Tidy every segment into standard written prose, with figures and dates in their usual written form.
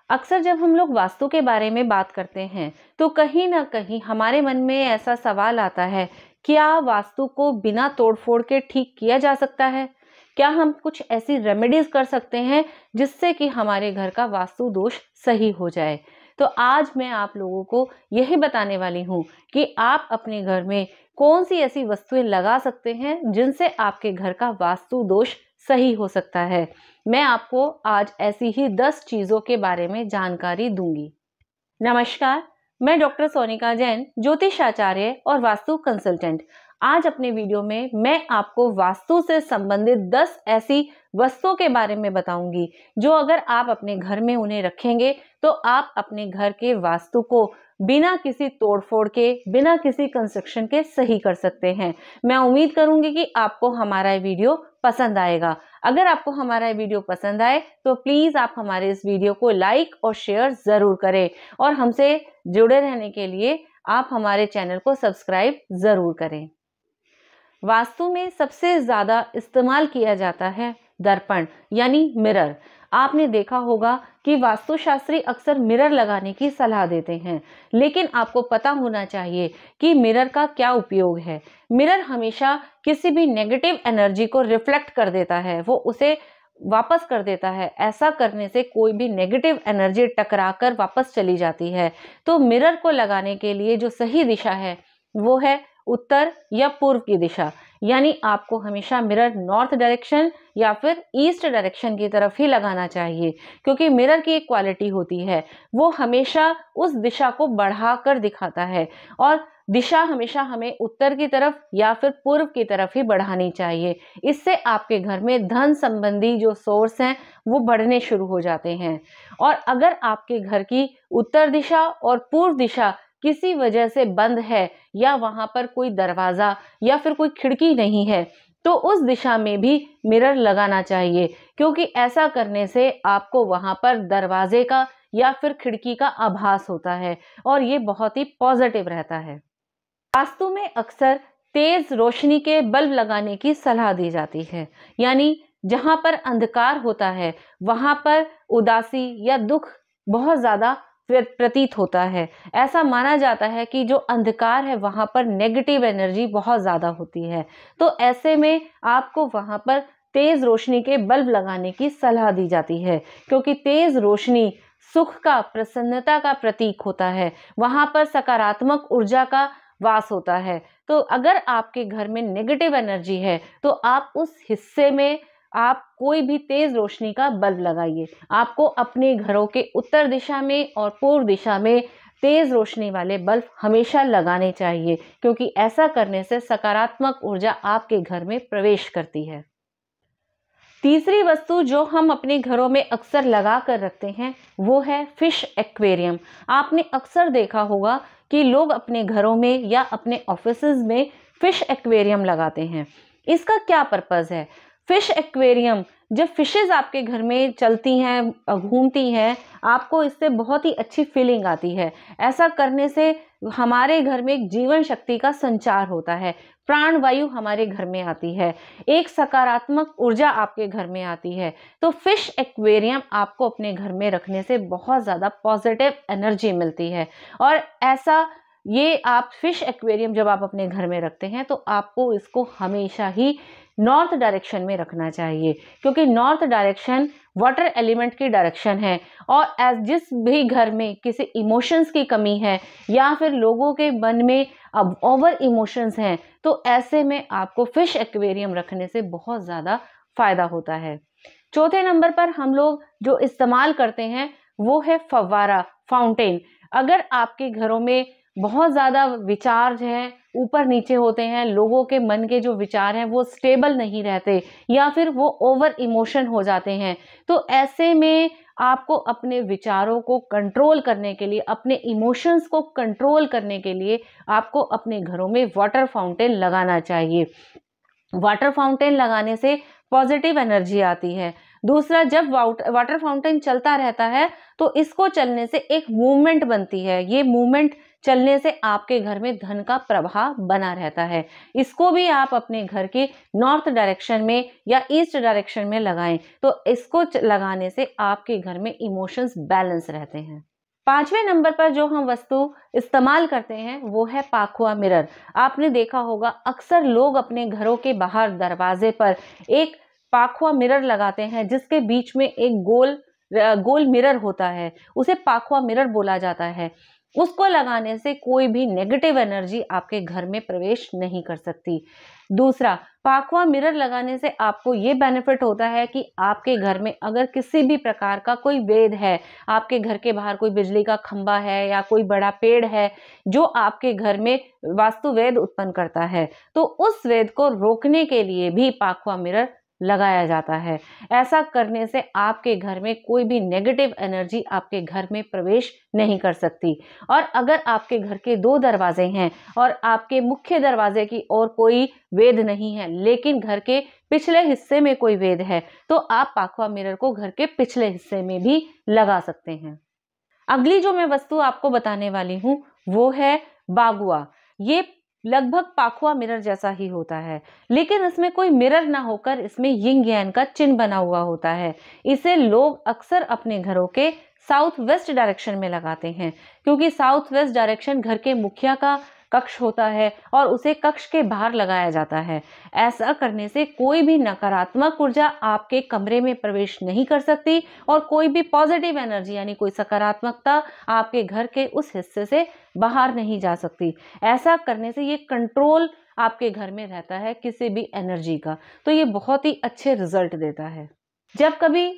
अक्सर जब हम लोग वास्तु के बारे में बात करते हैं तो कहीं ना कहीं हमारे मन में ऐसा सवाल आता है, क्या वास्तु को बिना तोड़फोड़ के ठीक किया जा सकता है? क्या हम कुछ ऐसी रेमेडीज कर सकते हैं जिससे कि हमारे घर का वास्तु दोष सही हो जाए? तो आज मैं आप लोगों को यही बताने वाली हूँ कि आप अपने घर में कौन सी ऐसी वस्तुएं लगा सकते हैं जिनसे आपके घर का वास्तु दोष सही हो सकता है। मैं आपको आज ऐसी ही 10 चीजों के बारे में जानकारी दूंगी। नमस्कार, मैं डॉक्टर सोनिका जैन, ज्योतिषाचार्य और वास्तु कंसल्टेंट। आज अपने वीडियो में मैं आपको वास्तु से संबंधित 10 ऐसी वस्तुओं के बारे में बताऊंगी जो अगर आप अपने घर में उन्हें रखेंगे तो आप अपने घर के वास्तु को बिना किसी तोड़फोड़ के, बिना किसी कंस्ट्रक्शन के सही कर सकते हैं। मैं उम्मीद करूंगी कि आपको हमारा ये वीडियो पसंद आएगा। अगर आपको हमारा ये वीडियो पसंद आए तो प्लीज आप हमारे इस वीडियो को लाइक और शेयर जरूर करें और हमसे जुड़े रहने के लिए आप हमारे चैनल को सब्सक्राइब जरूर करें। वास्तु में सबसे ज्यादा इस्तेमाल किया जाता है दर्पण यानी मिरर। आपने देखा होगा कि वास्तुशास्त्री अक्सर मिरर लगाने की सलाह देते हैं, लेकिन आपको पता होना चाहिए कि मिरर का क्या उपयोग है। मिरर हमेशा किसी भी नेगेटिव एनर्जी को रिफ्लेक्ट कर देता है, वो उसे वापस कर देता है। ऐसा करने से कोई भी नेगेटिव एनर्जी टकराकर वापस चली जाती है। तो मिरर को लगाने के लिए जो सही दिशा है वो है उत्तर या पूर्व की दिशा, यानी आपको हमेशा मिरर नॉर्थ डायरेक्शन या फिर ईस्ट डायरेक्शन की तरफ ही लगाना चाहिए, क्योंकि मिरर की एक क्वालिटी होती है, वो हमेशा उस दिशा को बढ़ाकर दिखाता है और दिशा हमेशा हमें उत्तर की तरफ या फिर पूर्व की तरफ ही बढ़ानी चाहिए। इससे आपके घर में धन संबंधी जो सोर्स हैं वो बढ़ने शुरू हो जाते हैं। और अगर आपके घर की उत्तर दिशा और पूर्व दिशा किसी वजह से बंद है या वहां पर कोई दरवाजा या फिर कोई खिड़की नहीं है तो उस दिशा में भी मिरर लगाना चाहिए, क्योंकि ऐसा करने से आपको वहां पर दरवाजे का या फिर खिड़की का आभास होता है और ये बहुत ही पॉजिटिव रहता है। वास्तु में अक्सर तेज रोशनी के बल्ब लगाने की सलाह दी जाती है, यानी जहां पर अंधकार होता है वहां पर उदासी या दुख बहुत ज्यादा प्रतीत होता है। ऐसा माना जाता है कि जो अंधकार है वहां पर नेगेटिव एनर्जी बहुत ज्यादा होती है। तो ऐसे में आपको वहां पर तेज रोशनी के बल्ब लगाने की सलाह दी जाती है, क्योंकि तेज रोशनी सुख का, प्रसन्नता का प्रतीक होता है। वहां पर सकारात्मक ऊर्जा का वास होता है। तो अगर आपके घर में नेगेटिव एनर्जी है तो आप उस हिस्से में आप कोई भी तेज रोशनी का बल्ब लगाइए। आपको अपने घरों के उत्तर दिशा में और पूर्व दिशा में तेज रोशनी वाले बल्ब हमेशा लगाने चाहिए, क्योंकि ऐसा करने से सकारात्मक ऊर्जा आपके घर में प्रवेश करती है। तीसरी वस्तु जो हम अपने घरों में अक्सर लगा कर रखते हैं वो है फिश एक्वेरियम। आपने अक्सर देखा होगा कि लोग अपने घरों में या अपने ऑफिसेज में फिश एक्वेरियम लगाते हैं। इसका क्या पर्पस है? फिश एक्वेरियम, जब फिशेज आपके घर में चलती हैं, घूमती हैं, आपको इससे बहुत ही अच्छी फीलिंग आती है। ऐसा करने से हमारे घर में एक जीवन शक्ति का संचार होता है, प्राण वायु हमारे घर में आती है, एक सकारात्मक ऊर्जा आपके घर में आती है। तो फिश एक्वेरियम आपको अपने घर में रखने से बहुत ज़्यादा पॉजिटिव एनर्जी मिलती है। और ऐसा ये आप फिश एक्वेरियम जब आप अपने घर में रखते हैं तो आपको इसको हमेशा ही नॉर्थ डायरेक्शन में रखना चाहिए, क्योंकि नॉर्थ डायरेक्शन वाटर एलिमेंट की डायरेक्शन है। और जिस भी घर में किसी इमोशंस की कमी है या फिर लोगों के मन में अब ओवर इमोशंस हैं तो ऐसे में आपको फिश एक्वेरियम रखने से बहुत ज़्यादा फायदा होता है। चौथे नंबर पर हम लोग जो इस्तेमाल करते हैं वो है फव्वारा, फाउंटेन। अगर आपके घरों में बहुत ज़्यादा विचार हैं, ऊपर नीचे होते हैं, लोगों के मन के जो विचार हैं वो स्टेबल नहीं रहते या फिर वो ओवर इमोशन हो जाते हैं, तो ऐसे में आपको अपने विचारों को कंट्रोल करने के लिए, अपने इमोशंस को कंट्रोल करने के लिए आपको अपने घरों में वाटर फाउंटेन लगाना चाहिए। वाटर फाउंटेन लगाने से पॉजिटिव एनर्जी आती है। दूसरा, जब वाटर फाउंटेन चलता रहता है तो इसको चलने से एक मूवमेंट बनती है। ये मूवमेंट चलने से आपके घर में धन का प्रवाह बना रहता है। इसको भी आप अपने घर के नॉर्थ डायरेक्शन में या ईस्ट डायरेक्शन में लगाएं, तो इसको लगाने से आपके घर में इमोशंस बैलेंस रहते हैं। 5वें नंबर पर जो हम वस्तु इस्तेमाल करते हैं वो है पाखुआ मिरर। आपने देखा होगा अक्सर लोग अपने घरों के बाहर दरवाजे पर एक पाखुआ मिरर लगाते हैं, जिसके बीच में एक गोल मिरर होता है, उसे पाखुआ मिरर बोला जाता है। उसको लगाने से कोई भी नेगेटिव एनर्जी आपके घर में प्रवेश नहीं कर सकती। दूसरा, पाखुआ मिरर लगाने से आपको ये बेनिफिट होता है कि आपके घर में अगर किसी भी प्रकार का कोई वेद है, आपके घर के बाहर कोई बिजली का खंभा है या कोई बड़ा पेड़ है जो आपके घर में वास्तु वेद उत्पन्न करता है, तो उस वेद को रोकने के लिए भी पाखुआ मिरर लगाया जाता है। ऐसा करने से आपके घर में कोई भी नेगेटिव एनर्जी आपके घर में प्रवेश नहीं कर सकती। और अगर आपके घर के 2 दरवाजे हैं और आपके मुख्य दरवाजे की ओर कोई वेद नहीं है, लेकिन घर के पिछले हिस्से में कोई वेद है, तो आप पाखुआ मिरर को घर के पिछले हिस्से में भी लगा सकते हैं। अगली जो मैं वस्तु आपको बताने वाली हूँ वो है बागुआ। ये लगभग पाखुआ मिरर जैसा ही होता है, लेकिन इसमें कोई मिरर ना होकर इसमें यिंग यांग का चिन्ह बना हुआ होता है। इसे लोग अक्सर अपने घरों के साउथ वेस्ट डायरेक्शन में लगाते हैं, क्योंकि साउथ वेस्ट डायरेक्शन घर के मुखिया का कक्ष होता है और उसे कक्ष के बाहर लगाया जाता है। ऐसा करने से कोई भी नकारात्मक ऊर्जा आपके कमरे में प्रवेश नहीं कर सकती और कोई भी पॉजिटिव एनर्जी यानी कोई सकारात्मकता आपके घर के उस हिस्से से बाहर नहीं जा सकती। ऐसा करने से ये कंट्रोल आपके घर में रहता है किसी भी एनर्जी का, तो ये बहुत ही अच्छे रिजल्ट देता है। जब कभी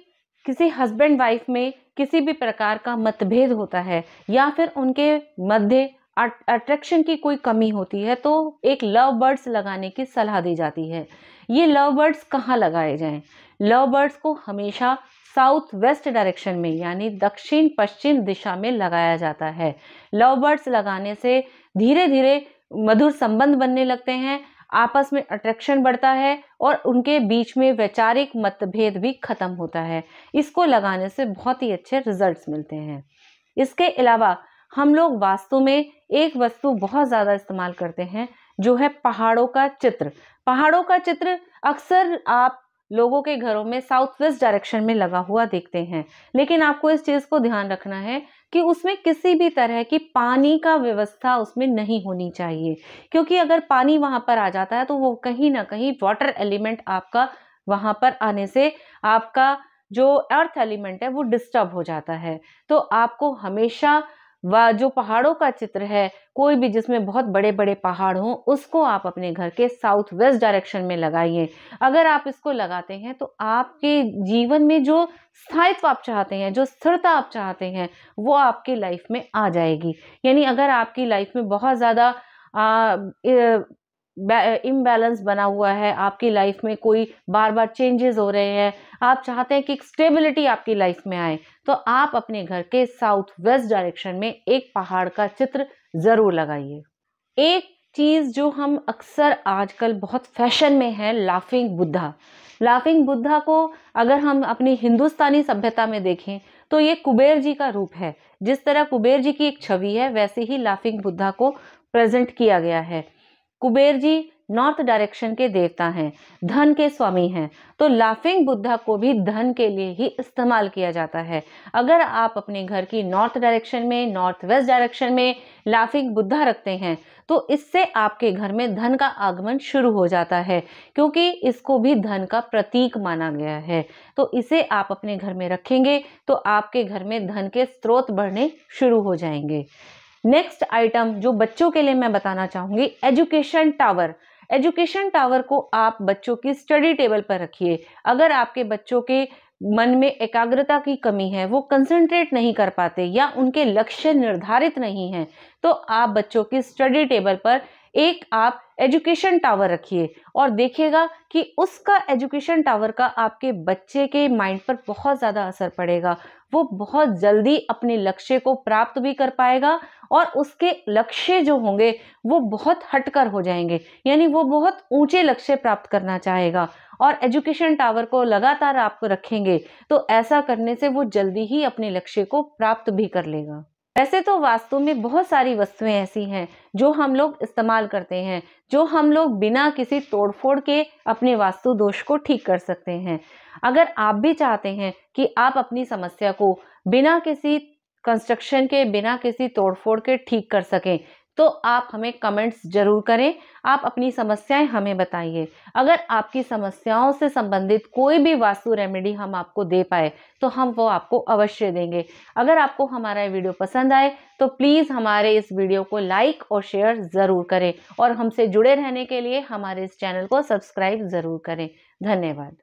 किसी हस्बैंड वाइफ में किसी भी प्रकार का मतभेद होता है या फिर उनके मध्य अट्रैक्शन की कोई कमी होती है, तो एक लव बर्ड्स लगाने की सलाह दी जाती है। ये लव बर्ड्स कहाँ लगाए जाएं? लव बर्ड्स को हमेशा साउथ वेस्ट डायरेक्शन में यानी दक्षिण पश्चिम दिशा में लगाया जाता है। लव बर्ड्स लगाने से धीरे धीरे मधुर संबंध बनने लगते हैं, आपस में अट्रैक्शन बढ़ता है और उनके बीच में वैचारिक मतभेद भी खत्म होता है। इसको लगाने से बहुत ही अच्छे रिजल्ट्स मिलते हैं। इसके अलावा हम लोग वास्तु में एक वस्तु बहुत ज़्यादा इस्तेमाल करते हैं जो है पहाड़ों का चित्र। पहाड़ों का चित्र अक्सर आप लोगों के घरों में साउथ वेस्ट डायरेक्शन में लगा हुआ देखते हैं, लेकिन आपको इस चीज़ को ध्यान रखना है कि उसमें किसी भी तरह की पानी का व्यवस्था उसमें नहीं होनी चाहिए, क्योंकि अगर पानी वहाँ पर आ जाता है तो वो कहीं ना कहीं वाटर एलिमेंट आपका वहाँ पर आने से आपका जो अर्थ एलिमेंट है वो डिस्टर्ब हो जाता है। तो आपको हमेशा जो पहाड़ों का चित्र है, कोई भी जिसमें बहुत बड़े बड़े पहाड़ हों, उसको आप अपने घर के साउथ वेस्ट डायरेक्शन में लगाइए। अगर आप इसको लगाते हैं तो आपके जीवन में जो स्थायित्व आप चाहते हैं, जो स्थिरता आप चाहते हैं, वो आपकी लाइफ में आ जाएगी। यानी अगर आपकी लाइफ में बहुत ज़्यादा इम्बैलेंस बना हुआ है, आपकी लाइफ में कोई बार बार चेंजेस हो रहे हैं, आप चाहते हैं कि एक स्टेबिलिटी आपकी लाइफ में आए, तो आप अपने घर के साउथ वेस्ट डायरेक्शन में एक पहाड़ का चित्र जरूर लगाइए। एक चीज जो हम अक्सर आजकल बहुत फैशन में है, लाफिंग बुद्धा। लाफिंग बुद्धा को अगर हम अपनी हिंदुस्तानी सभ्यता में देखें तो ये कुबेर जी का रूप है। जिस तरह कुबेर जी की एक छवि है, वैसे ही लाफिंग बुद्धा को प्रेजेंट किया गया है। कुबेर जी नॉर्थ डायरेक्शन के देवता हैं, धन के स्वामी हैं, तो लाफिंग बुद्धा को भी धन के लिए ही इस्तेमाल किया जाता है। अगर आप अपने घर की नॉर्थ डायरेक्शन में, नॉर्थ वेस्ट डायरेक्शन में लाफिंग बुद्धा रखते हैं तो इससे आपके घर में धन का आगमन शुरू हो जाता है, क्योंकि इसको भी धन का प्रतीक माना गया है। तो इसे आप अपने घर में रखेंगे तो आपके घर में धन के स्रोत बढ़ने शुरू हो जाएंगे। नेक्स्ट आइटम जो बच्चों के लिए मैं बताना चाहूंगी, एजुकेशन टावर। एजुकेशन टावर को आप बच्चों की स्टडी टेबल पर रखिए। अगर आपके बच्चों के मन में एकाग्रता की कमी है, वो कंसंट्रेट नहीं कर पाते या उनके लक्ष्य निर्धारित नहीं हैं, तो आप बच्चों की स्टडी टेबल पर एक आप एजुकेशन टावर रखिए और देखिएगा कि उसका एजुकेशन टावर का आपके बच्चे के माइंड पर बहुत ज़्यादा असर पड़ेगा। वो बहुत जल्दी अपने लक्ष्य को प्राप्त भी कर पाएगा और उसके लक्ष्य जो होंगे वो बहुत हटकर हो जाएंगे, यानी वो बहुत ऊंचे लक्ष्य प्राप्त करना चाहेगा। और एजुकेशन टावर को लगातार आप रखेंगे तो ऐसा करने से वो जल्दी ही अपने लक्ष्य को प्राप्त भी कर लेगा। वैसे तो वास्तु में बहुत सारी वस्तुएं ऐसी हैं जो हम लोग इस्तेमाल करते हैं, जो हम लोग बिना किसी तोड़फोड़ के अपने वास्तु दोष को ठीक कर सकते हैं। अगर आप भी चाहते हैं कि आप अपनी समस्या को बिना किसी कंस्ट्रक्शन के, बिना किसी तोड़फोड़ के ठीक कर सकें, तो आप हमें कमेंट्स जरूर करें। आप अपनी समस्याएं हमें बताइए। अगर आपकी समस्याओं से संबंधित कोई भी वास्तु रेमेडी हम आपको दे पाए तो हम वो आपको अवश्य देंगे। अगर आपको हमारा वीडियो पसंद आए तो प्लीज़ हमारे इस वीडियो को लाइक और शेयर ज़रूर करें और हमसे जुड़े रहने के लिए हमारे इस चैनल को सब्सक्राइब ज़रूर करें। धन्यवाद।